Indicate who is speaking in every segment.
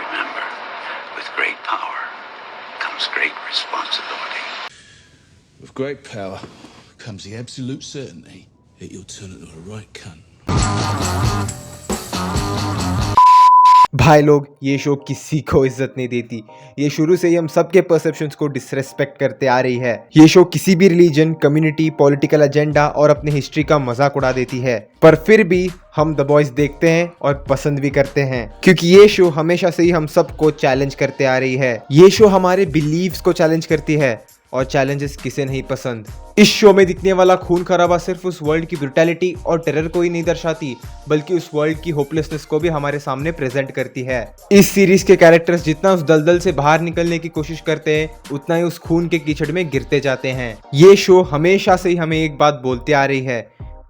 Speaker 1: remember, with great power comes great responsibility.
Speaker 2: With great power comes the absolute certainty that you'll turn into a right cunt.
Speaker 3: भाई लोग, ये show किसी को इज्जत नहीं देती। ये शुरू से ही हम सबके परसेप्शंस को डिसरेस्पेक्ट करते आ रही है। ये शो किसी भी रिलीजन, कम्युनिटी, पॉलिटिकल एजेंडा और अपनी हिस्ट्री का मजाक उड़ा देती है। पर फिर भी हम द बॉयज देखते हैं और पसंद भी करते हैं, क्योंकि ये शो हमेशा से ही हम सबको चैलेंज करते आ रही है। ये शो हमारे बिलीव्स को चैलेंज करती है, और चैलेंजेस किसे नहीं पसंद। इस शो में दिखने वाला खून खराबा सिर्फ उस वर्ल्ड की ब्रुटैलिटी और टेरर को ही नहीं दर्शाती, बल्कि उस वर्ल्ड की होपलेसनेस को भी हमारे सामने प्रेजेंट करती है। इस सीरीज के कैरेक्टर्स जितना उस दलदल से बाहर निकलने की कोशिश करते हैं, उतना ही उस खून के कीचड़ में गिरते जाते हैं। ये शो हमेशा से ही हमें एक बात बोलते आ रही है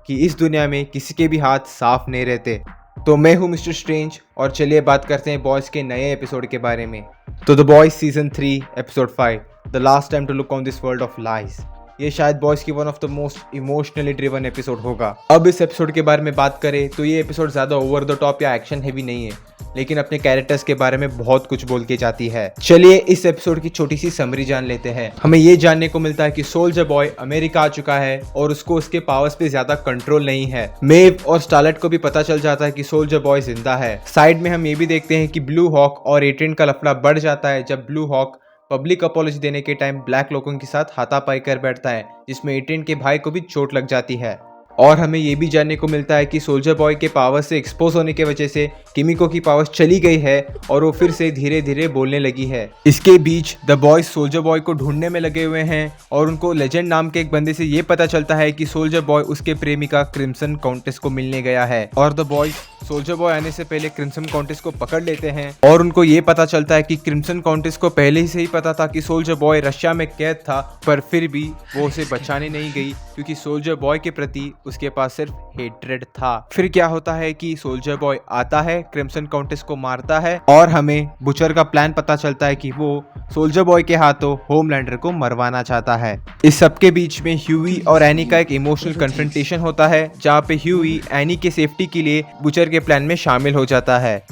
Speaker 3: कि इस दुनिया में किसी के भी हाथ साफ नहीं रहते। तो मैं हूँ मिस्टर स्ट्रेंज, और चलिए बात करते हैं बॉयज के नए एपिसोड के बारे में। तो the boys season 3 episode 5, the last time to look on this world of lies. ये शायद बॉयज की one of the most emotionally driven episode होगा। अब इस एपिसोड के बारे में बात करें तो ये एपिसोड ज्यादा ओवर द टॉप या एक्शन हैवी नहीं है, लेकिन अपने कैरेक्टर्स के बारे में बहुत कुछ बोल के जाती है। चलिए इस एपिसोड की छोटी सी समरी जान लेते हैं। हमें ये जानने को मिलता है कि सोल्जर बॉय अमेरिका आ चुका है और उसको उसके पावर्स पे ज्यादा कंट्रोल नहीं है। मेव और स्टारलेट को भी पता चल जाता है कि सोल्जर बॉय जिंदा है। साइड में हम ये भी देखते हैं कि ब्लू हॉक और एट्रियन का लफड़ा बढ़ जाता है जब ब्लू हॉक पब्लिक अपॉलॉजी देने के टाइम ब्लैक लोगों के साथ हाथापाई कर बैठता है, जिसमें एट्रियन के भाई को भी चोट लग जाती है। और हमें ये भी जानने को मिलता है कि सोल्जर बॉय के पावर से एक्सपोज होने की वजह से किमिको की पावर्स चली गई है और वो फिर से धीरे धीरे बोलने लगी है। इसके बीच द बॉयज सोल्जर बॉय को ढूंढने में लगे हुए हैं और उनको लेजेंड नाम के एक बंदे से ये पता चलता है कि सोल्जर बॉय उसके प्रेमिका क्रिम्सन काउंटेस को मिलने गया है। और द बॉयज सोल्जर बॉय आने से पहले क्रिम्सन काउंटेस को पकड़ लेते हैं और उनको ये पता चलता है कि क्रिम्सन काउंटेस को पहले ही से ही पता था कि सोल्जर बॉय रशिया में कैद था, पर फिर भी वो उसे बचाने नहीं गई क्योंकि सोल्जर बॉय के प्रति उसके पास सिर्फ हेट्रेड था। फिर क्या होता है कि सोल्जर बॉय आता है, क्रिम्सन काउंटेस को मारता है और हमें बुचर का प्लान पता चलता है कि वो सोल्जर बॉय के हाथों होमलैंडर को मरवाना चाहता है। इस सब के बीच में ह्यूई और एनी का एक इमोशनल कन्फ्रंटेशन होता है, जहाँ पे ह्यूई एनी के सेफ्टी के लिए बुचर के प्लान में शामिल हो जाता है।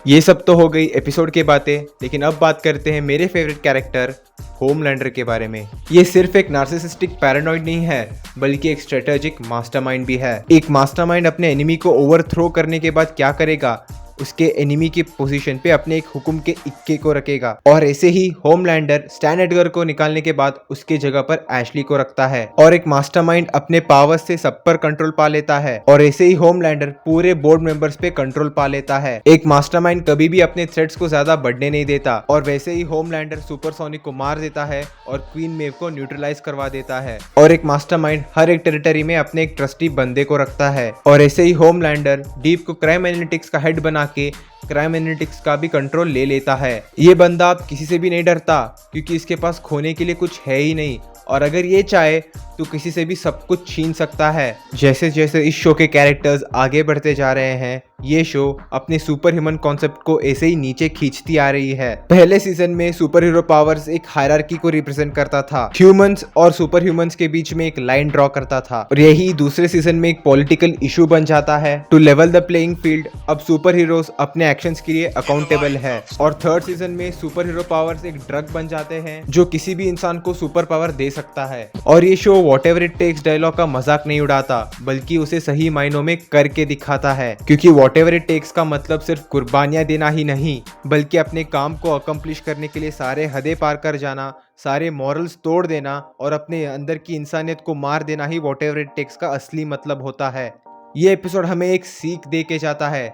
Speaker 3: ये सब तो हो गई एपिसोड की बातें, लेकिन अब बात करते हैं मेरे फेवरेट कैरेक्टर होमलैंडर के बारे में। ये सिर्फ एक नार्सिसिस्टिक पैरानॉइड नहीं है, बल्कि एक स्ट्रेटेजिक मास्टरमाइंड भी है। एक मास्टरमाइंड अपने एनिमी को ओवरथ्रो करने के बाद क्या करेगा, उसके एनिमी की पोजीशन पे अपने एक हुक्म के इक्के को रखेगा। और ऐसे ही होमलैंडर स्टैन एडगर को निकालने के बाद उसके जगह पर एशली को रखता है और एक मास्टरमाइंड अपने पावर्स से सब पर कंट्रोल पा लेता है। और ऐसे ही होमलैंडर पूरे बोर्ड मेंबर्स पे कंट्रोल पा लेता है। एक मास्टरमाइंड कभी भी अपने थ्रेट्स को ज्यादा बढ़ने नहीं देता, और वैसे ही होमलैंडर सुपरसोनिक को मार देता है और क्वीन मेव को न्यूट्रलाइज करवा देता है। और एक मास्टरमाइंड हर एक टेरिटरी में अपने एक ट्रस्टी बंदे को रखता है। और ऐसे ही होमलैंडर डीप को क्राइम एनालिटिक्स का हेड बना के क्राइम एनालिटिक्स का भी कंट्रोल ले लेता है। ये बंदा अब किसी से भी नहीं डरता, क्योंकि इसके पास खोने के लिए कुछ है ही नहीं, और अगर ये चाहे तो किसी से भी सब कुछ छीन सकता है। जैसे जैसे इस शो के कैरेक्टर्स आगे बढ़ते जा रहे हैं, ये शो अपने सुपर ह्यूमन कॉन्सेप्ट को ऐसे ही नीचे खींचती आ रही है। पहले सीजन में सुपर हीरो पावर्स एक हायरार्की को रिप्रेजेंट करता था, ह्यूमंस और सुपर ह्यूमंस के बीच में एक लाइन ड्रॉ करता था, और यही दूसरे सीजन में एक पॉलिटिकल इशू बन जाता है। To level the playing field, अब सुपर हीरोज अपने एक्शंस के लिए अकाउंटेबल है। और थर्ड सीजन में सुपर हीरो पावर्स एक ड्रग बन जाते हैं जो किसी भी इंसान को सुपर पावर दे सकता है। और ये show whatever it takes dialogue का मजाक नहीं उड़ाता, बल्कि उसे सही मायनों में करके दिखाता है, क्योंकि व्हाटएवर इट टेक्स का मतलब सिर्फ कुर्बानियां देना ही नहीं, बल्कि अपने काम को अकम्प्लिश करने के लिए सारे हदें पार कर जाना, सारे मॉरल्स तोड़ देना और अपने अंदर की इंसानियत को मार देना ही व्हाटएवर इट टेक्स का असली मतलब होता है। ये एपिसोड हमें एक सीख दे के जाता है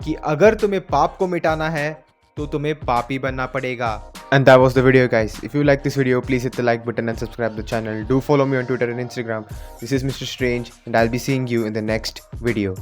Speaker 3: कि अगर तुम्हें पाप को मिटाना है तो तुम्हें पापी बनना पड़ेगा। And that was the video, guys. If you like this video, please hit the like button and subscribe the channel. Do follow me on Twitter and Instagram. This is Mr. Strange, and I'll be seeing you in the next video.